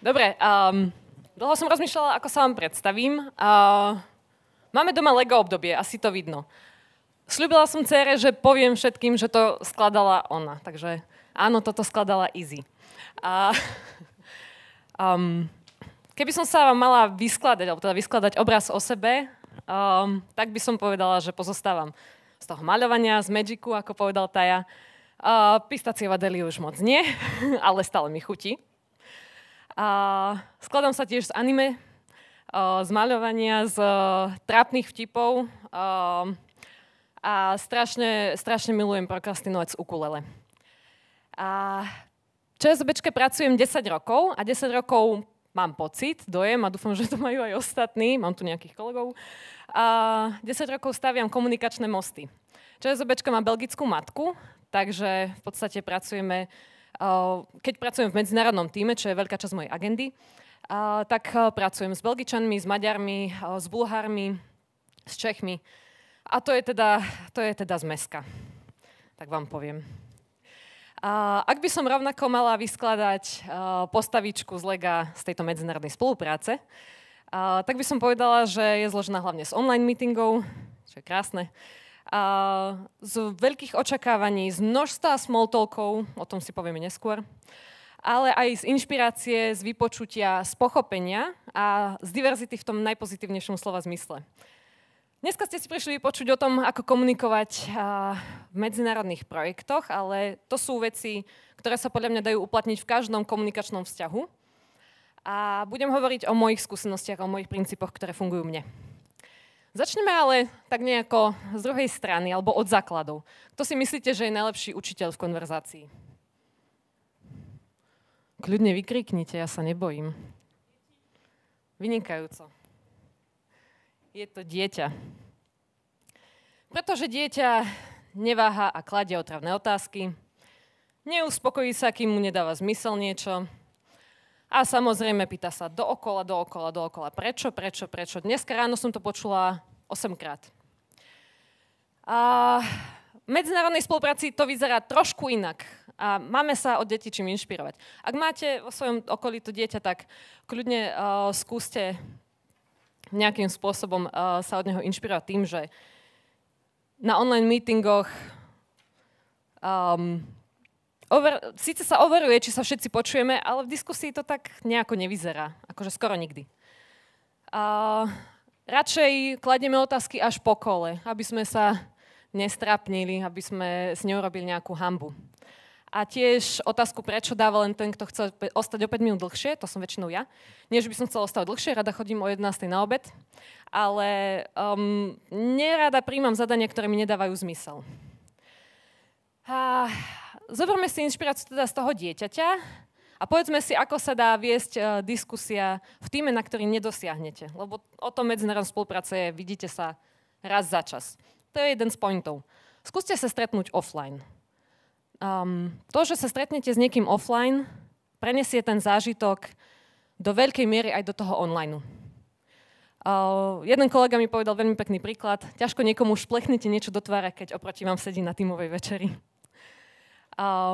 Dobre, dlho som rozmýšľala, ako sa vám predstavím. Máme doma Lego obdobie, asi to vidno. Sľúbila som dcére, že poviem všetkým, že to skladala ona. Takže áno, toto skladala Izzy. Keby som sa vám mala vyskladať obraz o sebe, tak by som povedala, že pozostávam z toho maľovania, z Magicu, ako povedal Taja. Pistaciova deli už moc nie, ale stále mi chutí. Skladám sa tiež z anime, z maľovania, z trápnych vtipov a strašne milujem prokrastinovať z ukulele. V ČSOBčke pracujem 10 rokov a 10 rokov mám pocit, dojem a dúfam, že to majú aj ostatní, mám tu nejakých kolegov. 10 rokov staviam komunikačné mosty. ČSOBčka má belgickú matku, takže v podstate pracujeme, keď pracujem v medzinárodnom tíme, čo je veľká časť mojej agendy, tak pracujem s Belgičanmi, s Maďarmi, s Bulhármi, s Čechmi. A to je teda zmeska. Tak vám poviem. Ak by som rovnako mala vyskladať postavičku z Lega z tejto medzinárodnej spolupráce, tak by som povedala, že je zložená hlavne z online meetingov, čo je krásne, z veľkých očakávaní, z množstva small talkov, o tom si povieme neskôr, ale aj z inšpirácie, z vypočutia, z pochopenia a z diverzity v tom najpozitívnejšom slova zmysle. Dneska ste si prišli vypočuť o tom, ako komunikovať v medzinárodných projektoch, ale to sú veci, ktoré sa podľa mňa dajú uplatniť v každom komunikačnom vzťahu. A budem hovoriť o mojich skúsenostiach, o mojich princípoch, ktoré fungujú mne. Začneme ale tak nejako z druhej strany, alebo od základov. Kto si myslíte, že je najlepší učiteľ v konverzácii? Kľudne vykriknite, ja sa nebojím. Vynikajúco. Je to dieťa. Pretože dieťa neváha a kladie otravné otázky, neuspokojí sa, kým mu nedáva zmysel niečo a samozrejme pýta sa dookola. Prečo? Dneska ráno som to počula 8-krát. V medzinárodnej spolupráci to vyzerá trošku inak a máme sa od detí čím inšpirovať. Ak máte vo svojom okolí to dieťa, tak kľudne skúste nejakým spôsobom sa od neho inšpirovať tým, že na online meetingoch síce sa overuje, či sa všetci počujeme, ale v diskusii to tak nejako nevyzerá. Akože skoro nikdy. Radšej kladieme otázky až po kole, aby sme sa nestrapnili, aby sme s ňou robili nejakú hanbu. A tiež otázku, prečo dáva len ten, kto chce ostať o 5 minút dlhšie, to som väčšinou ja. Nie, že by som chcela ostať dlhšie, rada chodím o 11:00 na obed, ale nerada príjmam zadania, ktoré mi nedávajú zmysel. Zoberme si inšpiráciu teda z toho dieťaťa a povedzme si, ako sa dá viesť diskusia v tíme, na ktorý nedosiahnete. Lebo o tom medzinárodnej spolupráce je, vidíte sa raz za čas. To je jeden z pointov. Skúste sa stretnúť offline. To, že sa stretnete s niekým offline, prenesie ten zážitok do veľkej miery aj do toho online. Jeden kolega mi povedal veľmi pekný príklad. Ťažko niekomu šplechnete niečo do tváre, keď oproti vám sedí na tímovej večeri.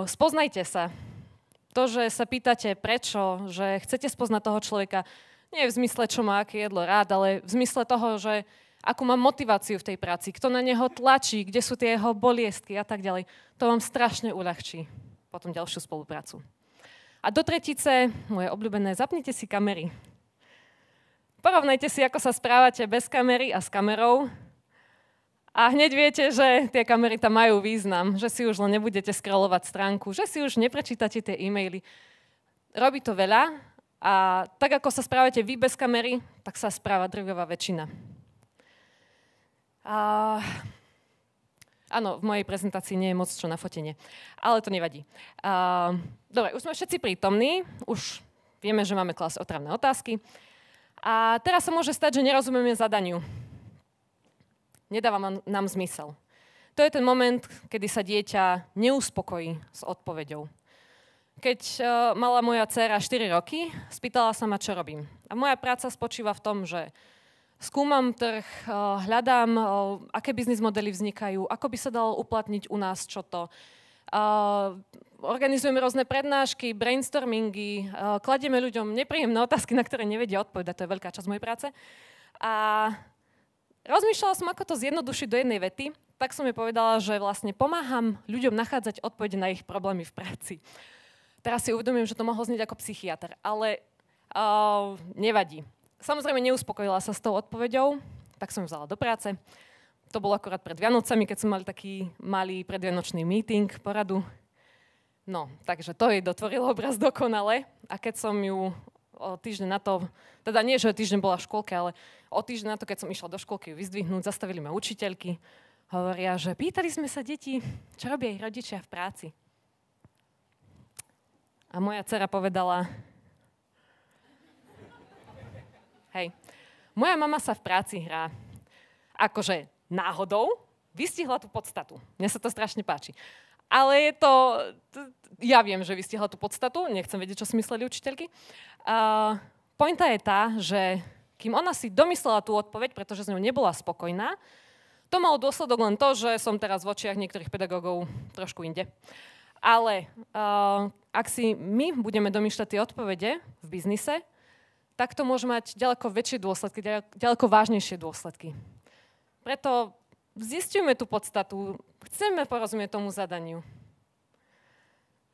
Spoznajte sa. To, že sa pýtate prečo, že chcete spoznať toho človeka, nie je v zmysle, čo má aké jedlo rád, ale v zmysle toho, že akú má motiváciu v tej práci, kto na neho tlačí, kde sú tie jeho boliestky a tak ďalej. To vám strašne uľahčí potom ďalšiu spoluprácu. A do tretice, moje obľúbené, zapnite si kamery. Porovnajte si, ako sa správate bez kamery a s kamerou. A hneď viete, že tie kamery tam majú význam, že si už len nebudete scrollovať stránku, že si už neprečítate tie e-maily. Robí to veľa a tak, ako sa správate vy bez kamery, tak sa správa drvivá väčšina. Áno, v mojej prezentácii nie je moc čo na fotenie, ale to nevadí. Dobre, už sme všetci prítomní, už vieme, že máme klásť otravné otázky. A teraz sa môže stať, že nerozumieme zadaniu. Nedáva nám zmysel. To je ten moment, kedy sa dieťa neuspokojí s odpoveďou. Keď mala moja dcéra 4 roky, spýtala sa ma, čo robím. A moja práca spočíva v tom, že skúmam trh, hľadám, aké biznis modely vznikajú, ako by sa dalo uplatniť u nás čo to. organizujeme rôzne prednášky, brainstormingy, kladieme ľuďom nepríjemné otázky, na ktoré nevedia odpovedať, to je veľká časť mojej práce. A rozmýšľala som, ako to zjednodušiť do jednej vety, tak som jej povedala, že vlastne pomáham ľuďom nachádzať odpovede na ich problémy v práci. Teraz si uvedomím, že to mohlo znieť ako psychiatr, ale nevadí. Samozrejme neuspokojila sa s tou odpoveďou, tak som ju vzala do práce. To bolo akorát pred Vianocami, keď sme mali taký malý predvianočný meeting, poradu. No, takže to jej dotvorilo obraz dokonale. A keď som ju o týždeň na to, teda nie, že týždeň bola v škôlke, ale o týždeň na to, keď som išla do škôlky ju vyzdvihnúť, zastavili ma učiteľky. Hovoria, že pýtali sme sa deti, čo robia ich rodičia v práci. A moja dcera povedala, hej, moja mama sa v práci hrá. Akože náhodou vystihla tú podstatu. Mne sa to strašne páči. Ale je to... Ja viem, že vystihla tú podstatu, nechcem vedieť, čo si mysleli učiteľky. Pointa je tá, že kým ona si domyslela tú odpoveď, pretože s ňou nebola spokojná, to malo dôsledok len to, že som teraz v očiach niektorých pedagógov trošku inde. Ale ak si my budeme domýšľať tie odpovede v biznise, tak to môže mať ďaleko väčšie dôsledky, ďaleko vážnejšie dôsledky. Preto zistíme tú podstatu, chceme porozumieť tomu zadaniu.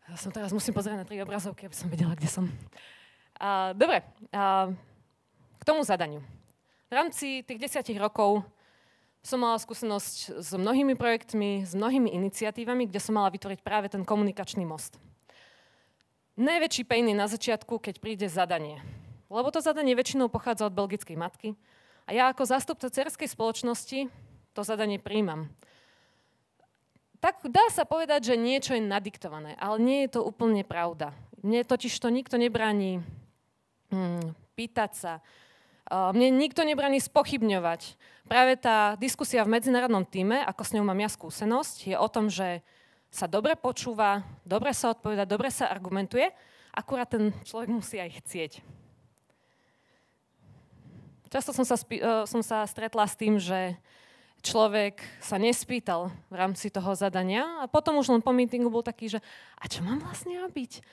Ja som teraz musím pozrieť na 3 obrazovky, aby som vedela, kde som. Dobre, k tomu zadaniu. V rámci tých 10 rokov som mala skúsenosť s mnohými projektmi, s mnohými iniciatívami, kde som mala vytvoriť práve ten komunikačný most. Najväčší pain je na začiatku, keď príde zadanie. Lebo to zadanie väčšinou pochádza od belgickej matky a ja ako zástupca dcérskej spoločnosti to zadanie prijímam. Tak dá sa povedať, že niečo je nadiktované, ale nie je to úplne pravda. Mne totiž to nikto nebráni pýtať sa, mne nikto nebráni spochybňovať. Práve tá diskusia v medzinárodnom tíme, ako s ňou mám ja skúsenosť, je o tom, že sa dobre počúva, dobre sa odpovedá, dobre sa argumentuje, akurát ten človek musí aj chcieť. Často som sa stretla s tým, že človek sa nespýtal v rámci toho zadania a potom už len po meetingu bol taký, že a čo mám vlastne robiť?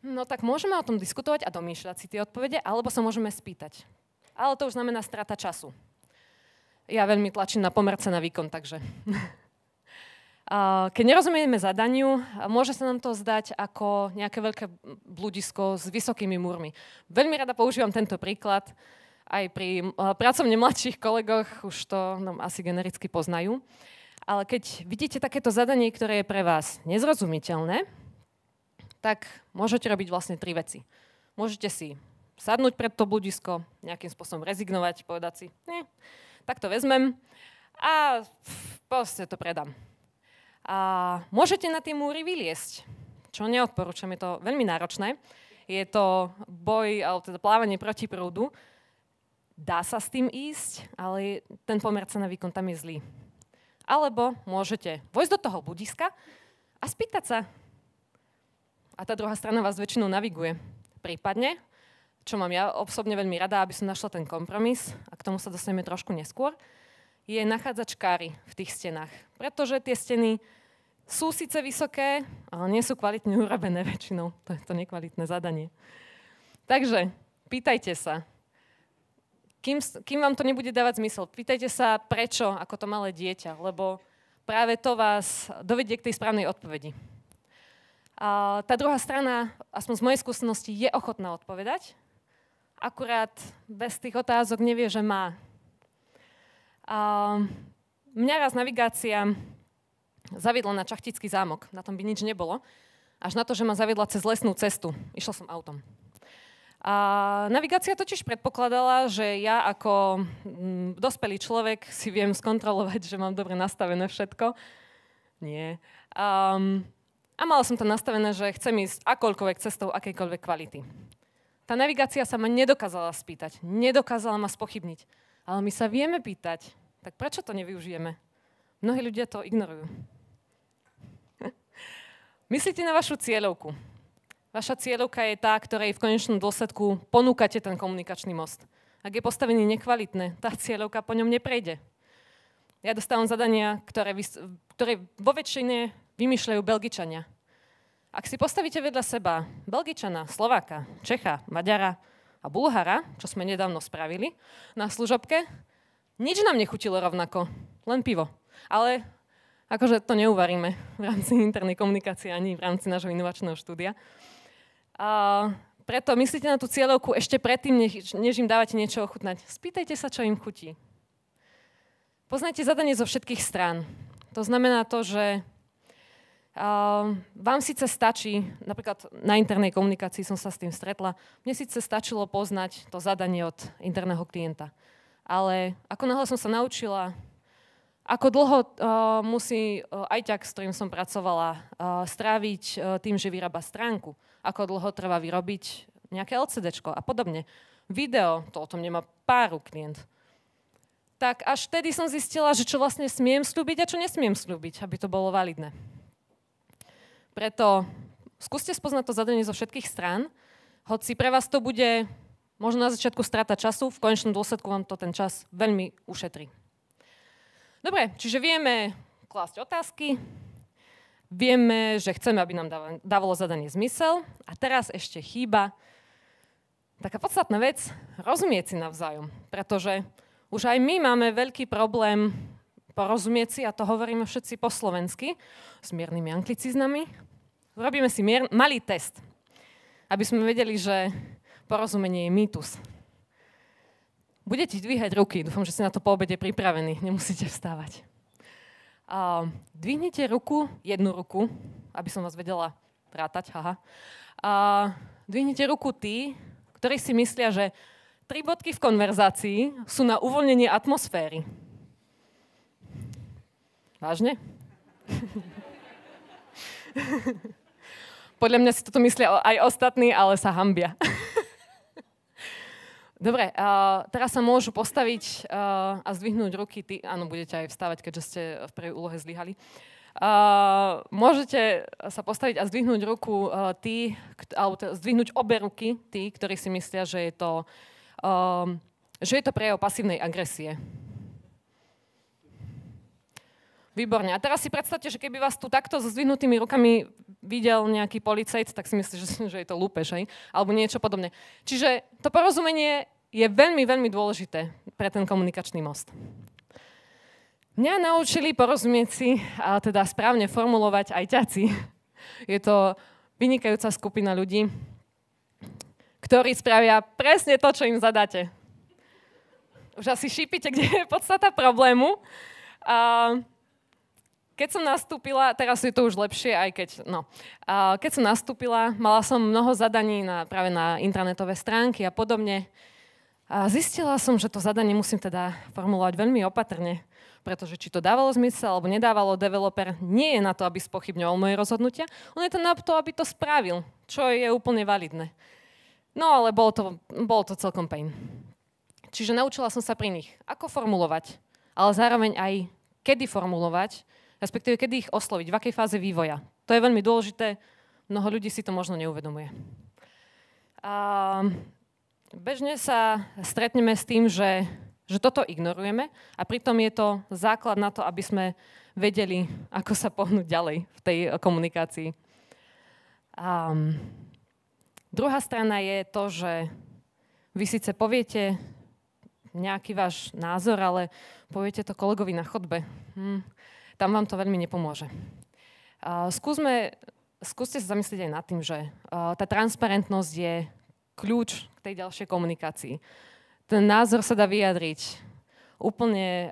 No tak môžeme o tom diskutovať a domýšľať si tie odpovede, alebo sa môžeme spýtať. Ale to už znamená strata času. Ja veľmi tlačím na pomerce na výkon, takže... Keď nerozumieme zadaniu, môže sa nám to zdať ako nejaké veľké bludisko s vysokými múrmi. Veľmi rada používam tento príklad. Aj pri pracovne mladších kolegoch už to asi genericky poznajú. Ale keď vidíte takéto zadanie, ktoré je pre vás nezrozumiteľné, tak môžete robiť vlastne 3 veci. Môžete si sadnúť pred to bludisko, nejakým spôsobom rezignovať, povedať si, tak to vezmem a proste to predám. A môžete na tie múry vyliesť, čo neodporúčam, je to veľmi náročné. Je to boj, alebo teda plávanie proti prúdu. Dá sa s tým ísť, ale ten pomerca na výkon tam je zlý. Alebo môžete vojsť do toho bludiska a spýtať sa. A tá druhá strana vás väčšinou naviguje. Prípadne, čo mám ja osobne veľmi rada, aby som našla ten kompromis, a k tomu sa dostaneme trošku neskôr, je nachádzať škáry v tých stenách. Pretože tie steny sú síce vysoké, ale nie sú kvalitne urobené väčšinou. To je to nekvalitné zadanie. Takže pýtajte sa. Kým vám to nebude dávať zmysel, pýtajte sa prečo, ako to malé dieťa, lebo práve to vás dovedie k tej správnej odpovedi. A tá druhá strana, aspoň z mojej skúsenosti, je ochotná odpovedať, akurát bez tých otázok nevie, že má. A mňa raz navigácia zaviedla na Čachtický zámok, na tom by nič nebolo, až na to, že ma zaviedla cez lesnú cestu. Išla som autom. A navigácia totiž predpokladala, že ja ako dospelý človek si viem skontrolovať, že mám dobre nastavené všetko. Nie. A mala som to nastavené, že chcem ísť akoľkoľvek cestou, akejkoľvek kvality. Tá navigácia sa ma nedokázala spýtať, nedokázala ma spochybniť. Ale my sa vieme pýtať, tak prečo to nevyužijeme? Mnohí ľudia to ignorujú. Myslíte na vašu cieľovku. Vaša cieľovka je tá, ktorej v konečnom dôsledku ponúkate ten komunikačný most. Ak je postavený nekvalitne, tá cieľovka po ňom neprejde. Ja dostávam zadania, ktoré vo väčšine vymýšľajú Belgičania. Ak si postavíte vedľa seba Belgičana, Slováka, Čecha, Maďara a Bulhara, čo sme nedávno spravili na služobke, nič nám nechutilo rovnako, len pivo. Ale akože to neuvaríme v rámci internej komunikácie ani v rámci nášho inovačného štúdia. A preto myslíte na tú cieľovku ešte predtým, než im dávate niečo ochutnať. Spýtajte sa, čo im chutí. Poznajte zadanie zo všetkých strán. To znamená to, že vám síce stačí, napríklad na internej komunikácii som sa s tým stretla, mne síce stačilo poznať to zadanie od interného klienta. Ale ako náhle som sa naučila, ako dlho musí ajťak, s ktorým som pracovala, stráviť tým, že vyrába stránku, ako dlho trvá vyrobiť nejaké LCDčko a podobne. Video, to o tom nemá páru klient. Tak až vtedy som zistila, že čo vlastne smiem sľúbiť a čo nesmiem sľúbiť, aby to bolo validné. Preto skúste spoznať to zadanie zo všetkých strán, hoci pre vás to bude možno na začiatku strata času, v konečnom dôsledku vám to ten čas veľmi ušetrí. Dobre, čiže vieme klásť otázky, vieme, že chceme, aby nám dávalo zadanie zmysel a teraz ešte chýba taká podstatná vec, rozumieť si navzájom, pretože už aj my máme veľký problém porozumieť si, a to hovoríme všetci po slovensky, s miernymi angliciznami. Robíme si malý test, aby sme vedeli, že porozumenie je mýtus. Budete dvíhať ruky, dúfam, že ste na to po obede pripravení, nemusíte vstávať. Dvihnite ruku, jednu ruku, aby som vás vedela rátať, haha. Dvihnite ruku tí, ktorí si myslia, že 3 bodky v konverzácii sú na uvoľnenie atmosféry. Vážne? Podľa mňa si toto myslia aj ostatní, ale sa hanbia. Dobre, teraz sa môžu postaviť a zdvihnúť ruky. Áno, budete aj vstávať, keďže ste v prvej úlohe zlyhali. Môžete sa postaviť a zdvihnúť ruku alebo zdvihnúť obe ruky tí, ktorí si myslia, že je to prejav pasívnej agresie. Výborne. A teraz si predstavte, že keby vás tu takto so zdvihnutými rukami videl nejaký policajt, tak si myslíš, že je to lúpež, hej? Alebo niečo podobné. Čiže to porozumenie je veľmi, veľmi dôležité pre ten komunikačný most. Mňa naučili porozumieť si a teda správne formulovať aj ťaci. Je to vynikajúca skupina ľudí, ktorí spravia presne to, čo im zadáte. Už asi šípite, kde je podstata problému. Keď som nastúpila, teraz je to už lepšie, aj keď, keď som nastúpila, mala som mnoho zadaní práve na intranetové stránky a podobne. A zistila som, že to zadanie musím teda formulovať veľmi opatrne, pretože či to dávalo zmysel alebo nedávalo, developer nie je na to, aby spochybňoval moje rozhodnutia, on je to na to, aby to spravil, čo je úplne validné. No ale bolo to celkom pain. Čiže naučila som sa pri nich, ako formulovať, ale zároveň aj kedy formulovať, respektíve kedy ich osloviť, v akej fáze vývoja. To je veľmi dôležité, mnoho ľudí si to možno neuvedomuje. Bežne sa stretneme s tým, že toto ignorujeme a pritom je to základ na to, aby sme vedeli, ako sa pohnúť ďalej v tej komunikácii. Druhá strana je to, že vy síce poviete nejaký váš názor, ale poviete to kolegovi na chodbe. Tam vám to veľmi nepomôže. Skúste sa zamyslieť aj nad tým, že tá transparentnosť je kľúč k tej ďalšej komunikácii. Ten názor sa dá vyjadriť úplne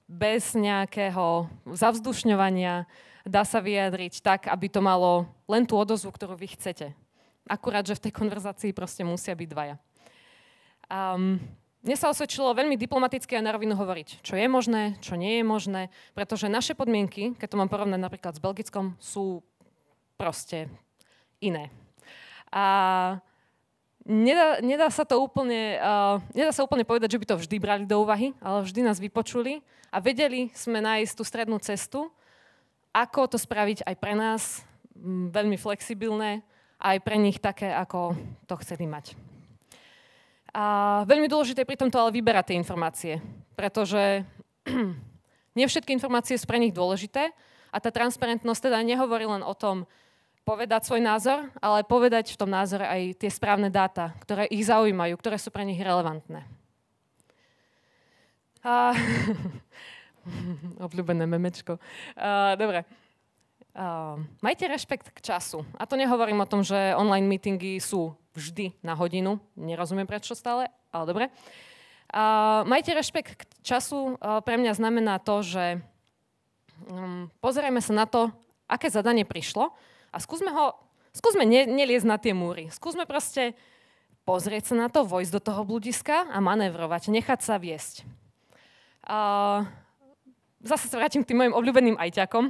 bez nejakého zavzdušňovania, dá sa vyjadriť tak, aby to malo len tú odozvu, ktorú vy chcete. Akurát, že v tej konverzácii proste musia byť dvaja. Mne sa osvedčilo veľmi diplomaticky a na rovinu hovoriť, čo je možné, čo nie je možné, pretože naše podmienky, keď to mám porovnať napríklad s Belgickom, sú proste iné. A nedá sa úplne povedať, že by to vždy brali do úvahy, ale vždy nás vypočuli a vedeli sme nájsť tú strednú cestu, ako to spraviť aj pre nás veľmi flexibilné a aj pre nich také, ako to chceli mať. A veľmi dôležité je pri tomto ale vyberať tie informácie, pretože nie všetky informácie sú pre nich dôležité a tá transparentnosť teda nehovorí len o tom, povedať svoj názor, ale povedať v tom názore aj tie správne dáta, ktoré ich zaujímajú, ktoré sú pre nich relevantné. Obľúbené memečko. Dobre. Majte rešpekt k času. A to nehovorím o tom, že online meetingy sú vždy na hodinu. Nerozumiem prečo stále, ale dobre. Majte rešpekt k času. Pre mňa znamená to, že pozerajme sa na to, aké zadanie prišlo a skúsme neliezť na tie múry. Skúsme proste pozrieť sa na to, vojsť do toho blúdiska a manévrovať, nechať sa viesť. Zase sa vrátim k tým mojim obľúbeným ajťakom.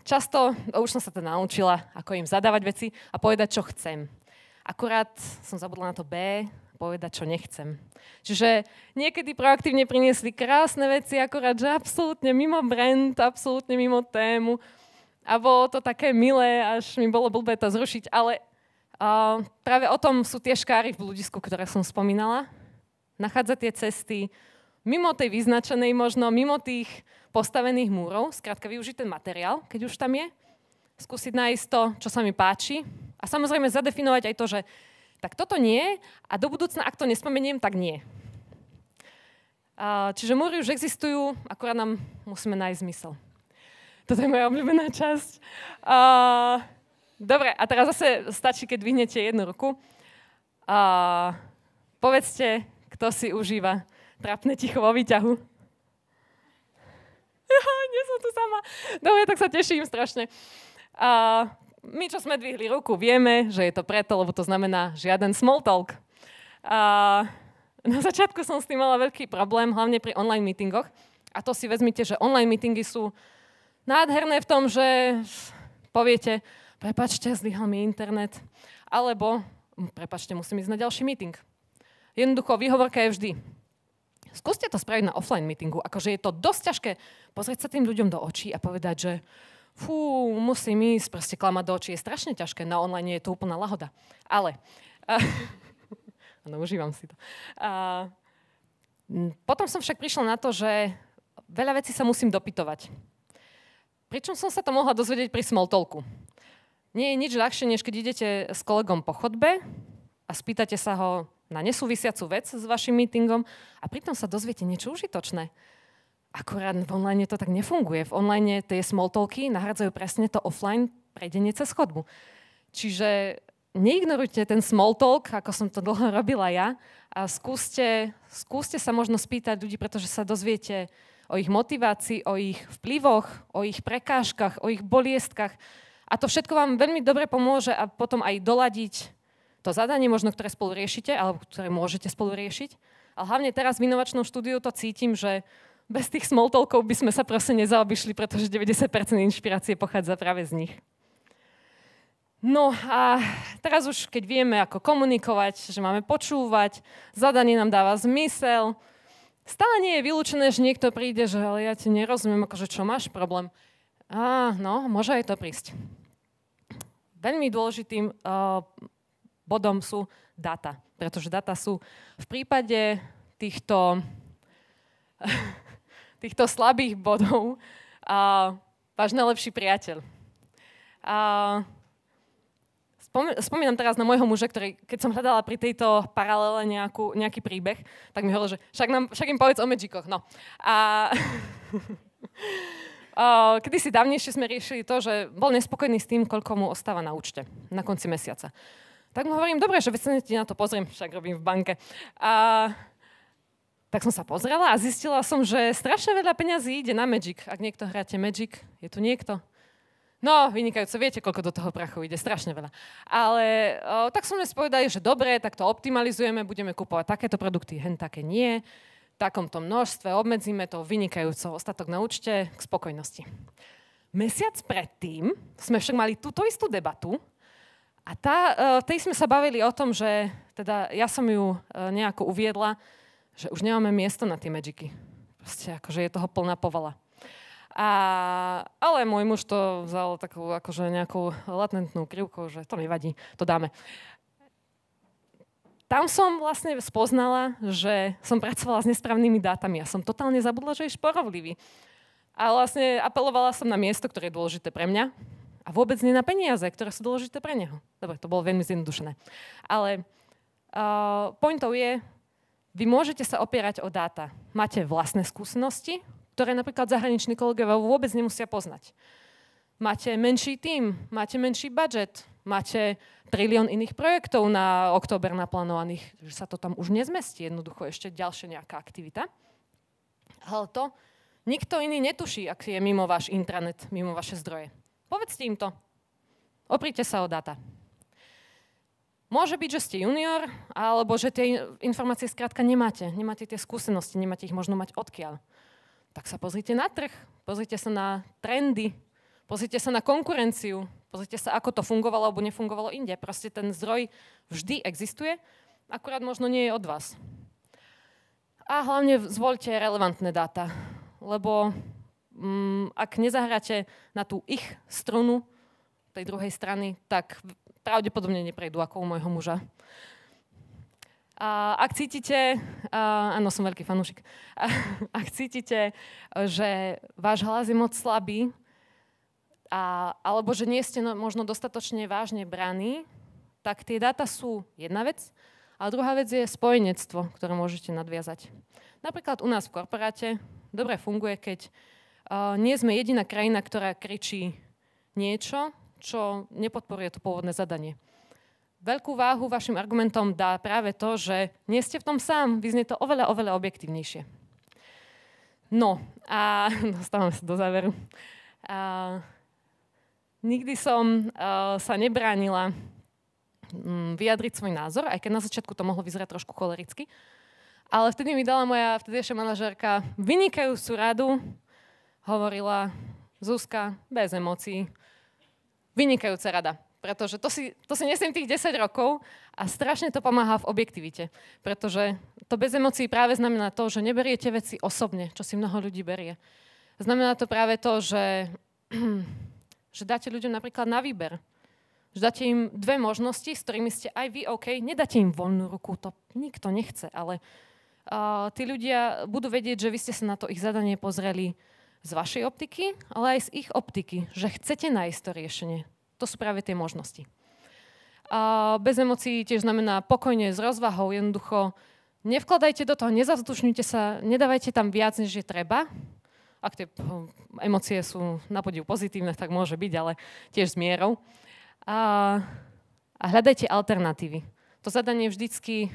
Často, už som sa to naučila, ako im zadávať veci a povedať, čo chcem. Akurát som zabudla na to B, povedať, čo nechcem. Čiže niekedy proaktívne priniesli krásne veci, akurát, že absolútne mimo brand, absolútne mimo tému. A bolo to také milé, až mi bolo blbé to zrušiť, ale práve o tom sú tie škáry v bludisku, ktoré som spomínala. Nachádzať tie cesty mimo tej vyznačenej možno, mimo tých postavených múrov, skrátka využiť ten materiál, keď už tam je, skúsiť nájsť to, čo sa mi páči a samozrejme zadefinovať aj to, že tak toto nie a do budúcna, ak to nespomeniem, tak nie. Čiže múry už existujú, akurát nám musíme nájsť zmysel. Toto je moja obľúbená časť. Dobre, a teraz zase stačí, keď vyhnete jednu ruku. Povedzte, kto si užíva trápne ticho vo výťahu. Nie som tu sama. Dobre, tak sa teším strašne. My, čo sme dvihli ruku, vieme, že je to preto, lebo to znamená žiaden small talk. Na začiatku som s tým mala veľký problém, hlavne pri online meetingoch. A to si vezmite, že online meetingy sú nádherné v tom, že poviete, prepáčte, zlyhal mi internet. Alebo, prepáčte, musím ísť na ďalší meeting. Jednoducho, výhovorka je vždy. Skúste to spraviť na offline meetingu. Akože je to dosť ťažké pozrieť sa tým ľuďom do očí a povedať, že musím ísť, proste klamať do očí. Je strašne ťažké. Na online je to úplná lahoda. Ale, užívam si to. Potom som však prišla na to, že veľa vecí sa musím dopytovať. Pričom som sa to mohla dozvedieť pri small talku. Nie je nič ľahšie, než keď idete s kolegom po chodbe a spýtate sa ho na nesúvisiacu vec s vašim meetingom a pritom sa dozviete niečo užitočné. Akurát v online to tak nefunguje. V online tie small talky nahradzajú presne to offline prejdenie cez chodbu. Čiže neignorujte ten small talk, ako som to dlho robila ja, a skúste sa možno spýtať ľudí, pretože sa dozviete o ich motivácii, o ich vplyvoch, o ich prekážkach, o ich boliestkach. A to všetko vám veľmi dobre pomôže a potom aj doladiť to zadanie, možno ktoré spolu riešite, alebo ktoré môžete spolu riešiť. Ale hlavne teraz v inovačnom štúdiu to cítim, že bez tých small talkov by sme sa proste nezaobišli, pretože 90% inšpirácie pochádza práve z nich. No a teraz už, keď vieme, ako komunikovať, že máme počúvať, zadanie nám dáva zmysel, stále nie je vylúčené, že niekto príde, že ale ja ti nerozumiem, akože čo máš problém. No, môže aj to prísť. Veľmi dôležitým bodom sú dáta, pretože dáta sú v prípade týchto slabých bodov váš najlepší priateľ. Spomínam teraz na môjho muža, ktorý, keď som hľadala pri tejto paralele nejaký príbeh, tak mi hovoril, že však im povedz o Magikoch. No. Kedysi dávnejšie sme riešili to, že bol nespokojný s tým, koľko mu ostáva na účte na konci mesiaca. Tak mu hovorím, dobre, že veď ti na to pozriem, však robím v banke. Tak som sa pozrela a zistila som, že strašne veľa peňazí ide na Magic. Ak niekto hráte Magic, je tu niekto? No, vynikajúco, viete, koľko do toho prachu ide, strašne veľa. Ale tak som dnes povedali, že dobre, tak to optimalizujeme, budeme kupovať takéto produkty, hen také nie, v takomto množstve, obmedzíme to vynikajúco, ostatok na účte, k spokojnosti. Mesiac predtým sme však mali túto istú debatu a tej sme sa bavili o tom, že teda ja som ju nejako uviedla, že už nemáme miesto na tie Magicy. Proste akože je toho plná povala. Ale môj muž to vzal takú akože nejakou latentnú krivkou, že to nevadí, to dáme. Tam som vlastne spoznala, že som pracovala s nesprávnymi dátami a som totálne zabudla, že je šporovlivý. A vlastne apelovala som na miesto, ktoré je dôležité pre mňa a A vôbec nie na peniaze, ktoré sú dôležité pre neho. Dobre, to bolo veľmi zjednodušené. Ale pointou je, vy môžete sa opierať o dáta. Máte vlastné skúsenosti, ktoré napríklad zahraniční kolegovia vôbec nemusia poznať. Máte menší tím, máte menší budget, máte trilión iných projektov na október naplánovaných, že sa to tam už nezmestí, jednoducho ešte ďalšia nejaká aktivita. Ale to nikto iný netuší, ak je mimo váš intranet, mimo vaše zdroje. Povedzte im to. Oprite sa o dáta. Môže byť, že ste junior, alebo že tie informácie skrátka nemáte. Nemáte tie skúsenosti, nemáte ich možno mať odkiaľ. Tak sa pozrite na trh, pozrite sa na trendy, pozrite sa na konkurenciu, pozrite sa, ako to fungovalo alebo nefungovalo inde. Proste ten zdroj vždy existuje, akurát možno nie je od vás. A hlavne zvoľte relevantné dáta, lebo ak nezahráte na tú ich strunu tej druhej strany, tak pravdepodobne neprejdú ako u môjho muža. A ak cítite, áno, som veľký fanúšik, ak cítite, že váš hlas je moc slabý, alebo že nie ste možno dostatočne vážne braní, tak tie dáta sú jedna vec, a druhá vec je spojenectvo, ktoré môžete nadviazať. Napríklad u nás v korporáte dobre funguje, keď nie sme jediná krajina, ktorá kričí niečo, čo nepodporuje to pôvodné zadanie. Veľkú váhu vašim argumentom dá práve to, že nie ste v tom sám, vyznie to oveľa, oveľa objektívnejšie. No a dostávame sa do záveru. Nikdy som sa nebránila vyjadriť svoj názor, aj keď na začiatku to mohlo vyzerať trošku cholericky. Ale vtedy mi dala moja vtedejšia manažérka vynikajúcu radu. Hovorila: Zuzka, bez emócií. Vynikajúca rada. Pretože to si nesiem tých 10 rokov a strašne to pomáha v objektivite. Pretože to bez emócií práve znamená to, že neberiete veci osobne, čo si mnoho ľudí berie. Znamená to práve to, že dáte ľuďom napríklad na výber. Že dáte im dve možnosti, s ktorými ste aj vy OK. Nedáte im voľnú ruku, to nikto nechce, ale tí ľudia budú vedieť, že vy ste sa na to ich zadanie pozreli z vašej optiky, ale aj z ich optiky, že chcete nájsť to riešenie. To sú práve tie možnosti. Bez emócií tiež znamená pokojne, s rozvahou, jednoducho nevkladajte do toho, nezavzdušňujte sa, nedávajte tam viac, než je treba. Ak tie emócie sú na podiv pozitívne, tak môže byť, ale tiež s mierou. A hľadajte alternatívy. To zadanie vždycky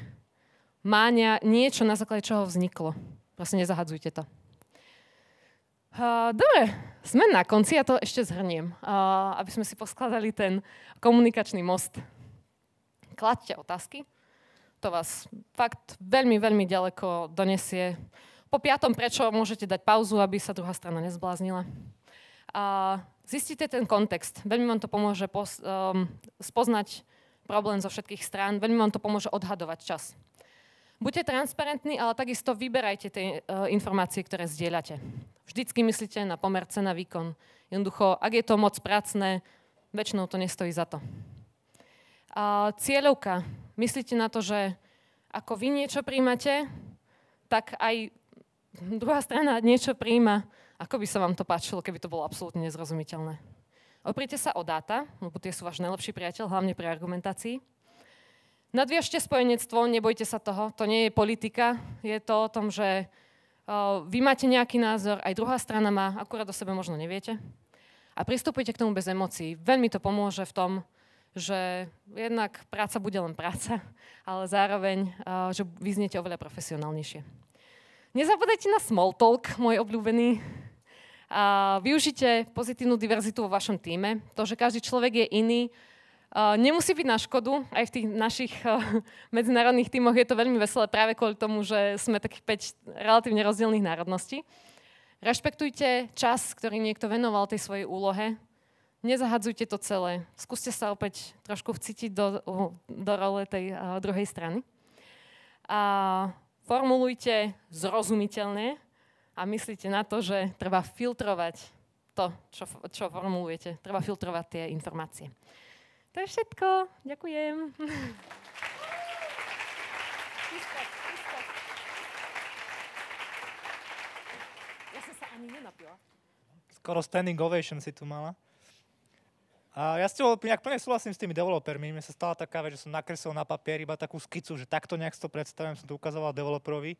má niečo, na základe čoho vzniklo. Proste nezahadzujte to. Dobre, sme na konci, ja to ešte zhrniem, aby sme si poskladali ten komunikačný most. Kladte otázky, to vás fakt veľmi, veľmi ďaleko donesie. Po 5. prečo môžete dať pauzu, aby sa druhá strana nezbláznila. Zistite ten kontext, veľmi vám to pomôže spoznať problém zo všetkých strán, veľmi vám to pomôže odhadovať čas. Buďte transparentní, ale takisto vyberajte tie informácie, ktoré zdieľate. Vždycky myslíte na pomer cena výkon. Jednoducho, ak je to moc pracné, väčšinou to nestojí za to. Cieľovka. Myslíte na to, že ako vy niečo príjmate, tak aj druhá strana niečo príjma. Ako by sa vám to páčilo, keby to bolo absolútne nezrozumiteľné. Oprite sa o dáta, lebo tie sú váš najlepší priateľ, hlavne pri argumentácii. Nadviažte spojenectvo, nebojte sa toho, to nie je politika, je to o tom, že vy máte nejaký názor, aj druhá strana má, akurát o sebe možno neviete. A pristupujte k tomu bez emócií. Veľmi to pomôže v tom, že jednak práca bude len práca, ale zároveň, že vyzniete oveľa profesionálnejšie. Nezabudajte na small talk, môj obľúbený. Využite pozitívnu diverzitu vo vašom tíme. To, že každý človek je iný, nemusí byť na škodu. Aj v tých našich medzinárodných tímoch je to veľmi veselé práve kvôli tomu, že sme takých 5 relatívne rozdielných národností. Rešpektujte čas, ktorý niekto venoval tej svojej úlohe. Nezahadzujte to celé. Skúste sa opäť trošku vcítiť do role tej druhej strany. Formulujte zrozumiteľne a myslíte na to, že treba filtrovať to, čo formulujete. Treba filtrovať tie informácie. To je všetko. Ďakujem. Ja som sa ani nenapila. Skoro standing ovation si tu mala. A ja s tebou nejak plne súhlasím s tými developermi. Mne sa stala taká vec, že som nakreslil na papier iba takú skicu, že takto nejak si to predstavím, som to ukazoval developerovi.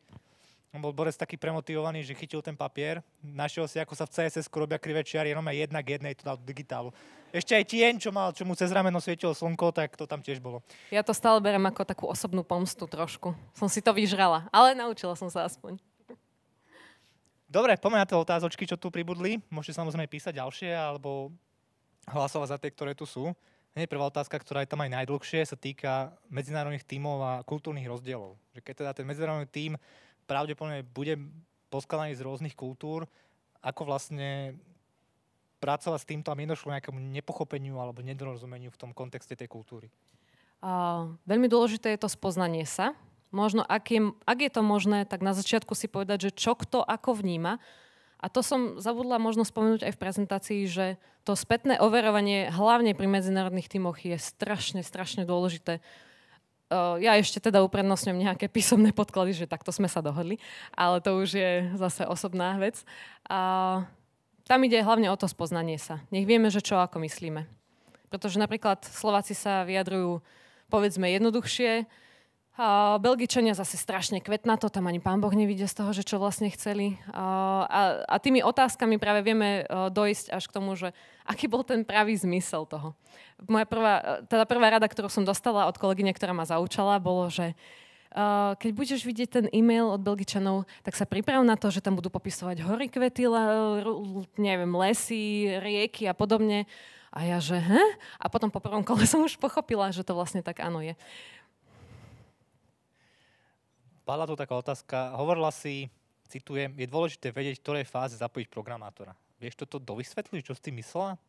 On bol Borec taký premotivovaný, že chytil ten papier, našiel si, ako sa v CSS-ku robia krivé čiary, jenom aj 1:1 to dal do digitálu. Ešte aj tieň, čo mu cez rameno svietilo slnko, tak to tam tiež bolo. Ja to stále berem ako takú osobnú pomstu trošku. Som si to vyžrala, ale naučila som sa aspoň. Dobre, poďme na tie otázočky, čo tu pribudli. Môžete samozrejme písať ďalšie, alebo hlasovať za tie, ktoré tu sú. Hneď prvá otázka, ktorá je tam aj najdlhšie, sa týka medzinárodných tímov a kultúrnych rozdielov. Že keď teda ten medzinárodný tím pravdepodobne bude poskladaný z rôznych kultúr, ako vlastne pracovať s týmto, aby nedošlo nejakému nepochopeniu alebo nedorozumeniu v tom kontexte tej kultúry? Veľmi dôležité je to spoznanie sa. Možno, ak je to možné, tak na začiatku si povedať, že čo kto ako vníma. A to som zabudla možno spomenúť aj v prezentácii, že to spätné overovanie, hlavne pri medzinárodných tímoch, je strašne dôležité. Ja ešte teda uprednostňujem nejaké písomné podklady, že takto sme sa dohodli, ale to už je zase osobná vec. Tam ide hlavne o to spoznanie sa. Nech vieme, že čo ako myslíme. Pretože napríklad Slováci sa vyjadrujú, povedzme, jednoduchšie, Belgičania zase strašne kvetnato, tam ani pán Boh nevidie z toho, že čo vlastne chceli. A tými otázkami práve vieme dojsť až k tomu, že aký bol ten pravý zmysel toho. Moja prvá rada, ktorú som dostala od kolegyne, ktorá ma zaučala, bolo, že keď budeš vidieť ten e-mail od Belgičanov, tak sa priprav na to, že tam budú popisovať hory, kvety, neviem, lesy, rieky a podobne. A ja, že A potom po prvom kole som už pochopila, že to vlastne tak áno je. Padla tu taká otázka. Hovorila si, citujem, je dôležité vedieť, v ktorej fáze zapojiť programátora. Vieš toto dovysvetliť, čo si ty myslela?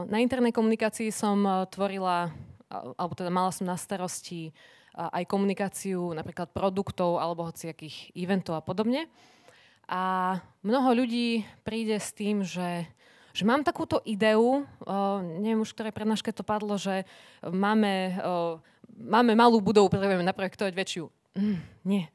Na internej komunikácii som tvorila, alebo teda mala som na starosti aj komunikáciu napríklad produktov alebo hociakých eventov a podobne. A mnoho ľudí príde s tým, že mám takúto ideu, neviem už, ktorej prednáške to padlo, že máme malú budovu, potrebujeme naprojektovať väčšiu. Nie.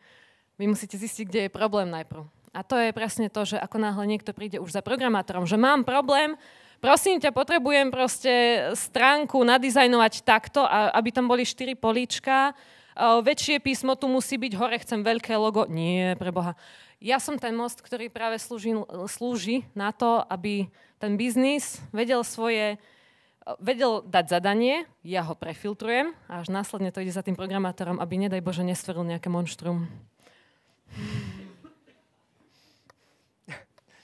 Vy musíte zistiť, kde je problém najprv. A to je presne to, že ako náhle niekto príde už za programátorom, že mám problém, prosím ťa, potrebujem proste stránku nadizajnovať takto, aby tam boli 4 políčka, väčšie písmo tu musí byť, hore chcem veľké logo. Nie, preboha. Ja som ten most, ktorý práve slúži na to, aby ten biznis vedel dať zadanie, ja ho prefiltrujem a až následne to ide za tým programátorom, aby nedaj Bože nestvoril nejaké monštrum.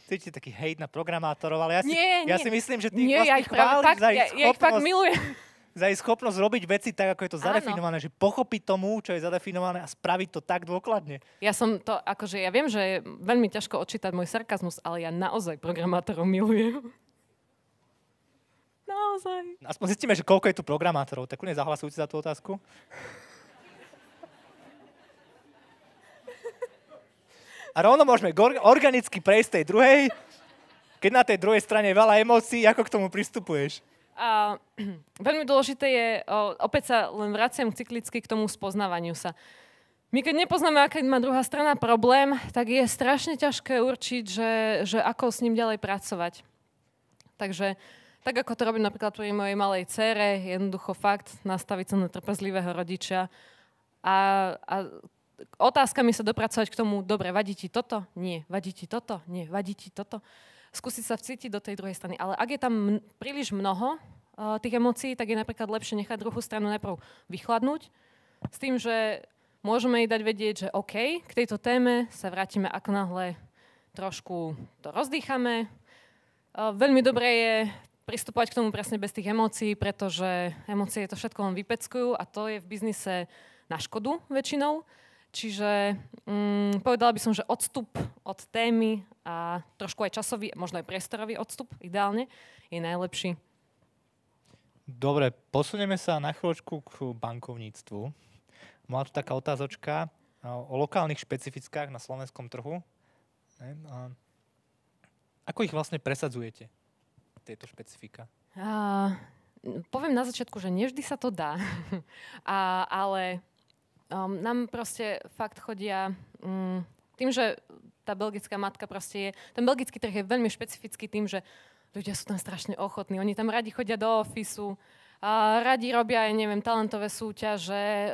Cítite taký hejt na programátorov, ale ja si myslím, že ty ja ich fakt milujem. Za ich schopnosť robiť veci tak, ako je to zadefinované, že pochopiť tomu, čo je zadefinované a spraviť to tak dôkladne. Ja viem, že je veľmi ťažko odčítať môj sarkazmus, ale ja naozaj programátorov milujem. Naozaj. Aspoň zistíme, že koľko je tu programátorov. Tak kľudne zahlasujte za tú otázku. A rovno môžeme organicky prejsť tej druhej. Keď na tej druhej strane je veľa emócií, ako k tomu pristupuješ? Veľmi dôležité je, opäť sa len vraciam cyklicky k tomu spoznávaniu sa. My keď nepoznáme, aká má druhá strana problém, tak je strašne ťažké určiť, že ako s ním ďalej pracovať. Takže tak ako to robím napríklad pri mojej malej dcére, jednoducho fakt nastaviť sa na trpezlivého rodiča a otázkami sa dopracovať k tomu, dobre, vadí ti toto? Nie. Vadí ti toto? Nie. Vadí ti toto? Skúsiť sa vcítiť do tej druhej strany. Ale ak je tam príliš mnoho tých emócií, tak je napríklad lepšie nechať druhú stranu najprv vychladnúť s tým, že môžeme jej dať vedieť, že OK, k tejto téme sa vrátime, ako náhle trošku to rozdýchame. Veľmi dobré je pristupovať k tomu presne bez tých emócií, pretože emócie to všetko len vypeckujú a to je v biznise na škodu väčšinou. Čiže povedala by som, že odstup od témy a trošku aj časový, možno aj priestorový odstup, ideálne, je najlepší. Dobre, posunieme sa na chvíľočku k bankovníctvu. Mala tu taká otázočka o lokálnych špecifikách na slovenskom trhu. Ako ich vlastne presadzujete, tieto špecifika? Poviem na začiatku, že nevždy sa to dá, ale nám proste fakt chodia tým, že tá belgická matka proste je, ten belgický trh je veľmi špecifický tým, že ľudia sú tam strašne ochotní. Oni tam radi chodia do ofisu, a radi robia, ja neviem, talentové súťaže,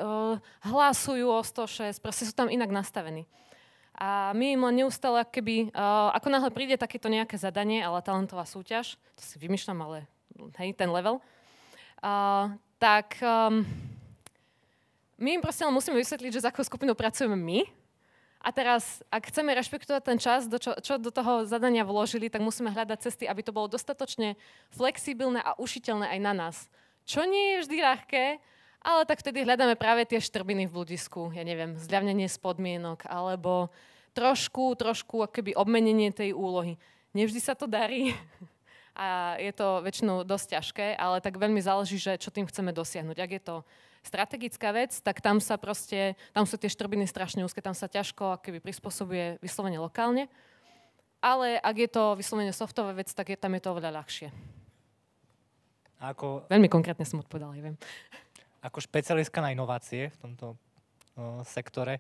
hlasujú o 106, proste sú tam inak nastavení. A my im len neustále, ako náhle príde takéto nejaké zadanie, ale talentová súťaž, to si vymýšľam, ale hej, ten level, tak my im proste len musíme vysvetliť, že s akou skupinou pracujeme my. A teraz, ak chceme rešpektovať ten čas, čo do toho zadania vložili, tak musíme hľadať cesty, aby to bolo dostatočne flexibilné a ušiteľné aj na nás. Čo nie je vždy ľahké, ale tak vtedy hľadáme práve tie štrbiny v bludisku. Ja neviem, zľavnenie z podmienok, alebo trošku akoby obmenenie tej úlohy. Nevždy sa to darí a je to väčšinou dosť ťažké, ale tak veľmi záleží, že čo tým chceme dosiahnuť. Ak je to strategická vec, tak tam sú tie štrbiny strašne úzke, tam sa ťažko akoby prispôsobuje vyslovene lokálne. Ale ak je to vyslovene softová vec, tak tam je to oveľa ľahšie. Veľmi konkrétne som odpovedala, viem. Ako špecialistka na inovácie v tomto sektore,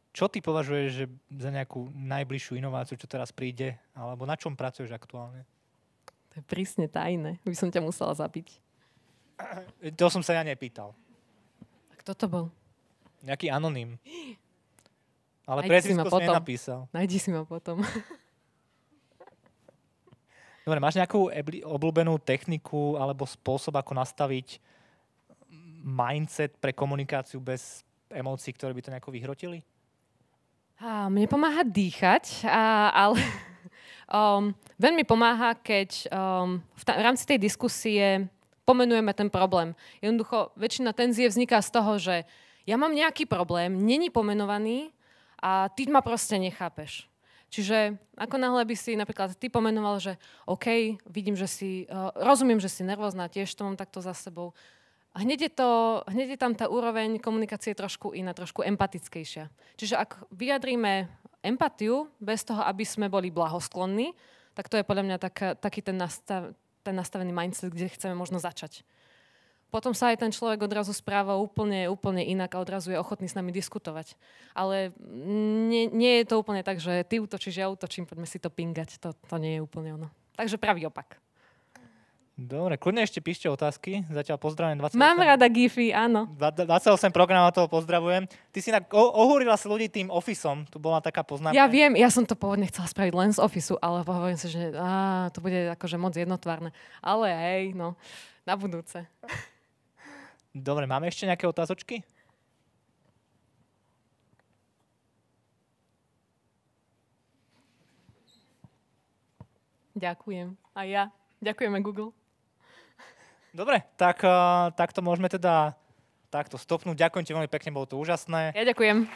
čo ty považuješ že za nejakú najbližšiu inováciu, čo teraz príde, alebo na čom pracuješ aktuálne? To je prísne tajné, by som ťa musela zabiť. To som sa ja nepýtal. A kto to bol? Nejaký anonym. Ale priezvisko si nenapísal. Nájdi si ma potom. Dobre, máš nejakú obľúbenú techniku alebo spôsob, ako nastaviť mindset pre komunikáciu bez emócií, ktoré by to nejako vyhrotili? Mne pomáha dýchať, ale veľmi pomáha, keď v rámci tej diskusie pomenujeme ten problém. Jednoducho, väčšina tenzie vzniká z toho, že ja mám nejaký problém, není pomenovaný a ty ma proste nechápeš. Čiže ako náhle by si napríklad ty pomenoval, že OK, vidím, že rozumiem, že si nervózna, tiež to mám takto za sebou. A hneď je tam tá úroveň komunikácie trošku iná, trošku empatickejšia. Čiže ak vyjadríme empatiu bez toho, aby sme boli blahosklonní, tak to je podľa mňa taký ten nastavený mindset, kde chceme možno začať. Potom sa aj ten človek odrazu správa úplne inak a odrazu je ochotný s nami diskutovať. Ale nie je to úplne tak, že ty útočíš, ja útočím, poďme si to pingať. To nie je úplne ono. Takže pravý opak. Dobre, kľudne ešte píšte otázky. Zatiaľ pozdravujem 28. Mám rada gify, áno. 28 programátorov pozdravujem. Ty si ohúrila sa ľudí tým Officeom. Tu bola taká poznámka. Ja viem, ja som to pôvodne chcela spraviť len z Officeu, ale hovorím si, že to bude akože moc jednotvárne. Ale hej, no, na budúce. Dobre, máme ešte nejaké otázočky? Ďakujem. A ja. Ďakujeme Google. Dobre, tak to môžeme teda takto stopnúť. Ďakujem ti veľmi pekne, bolo to úžasné. Ja ďakujem.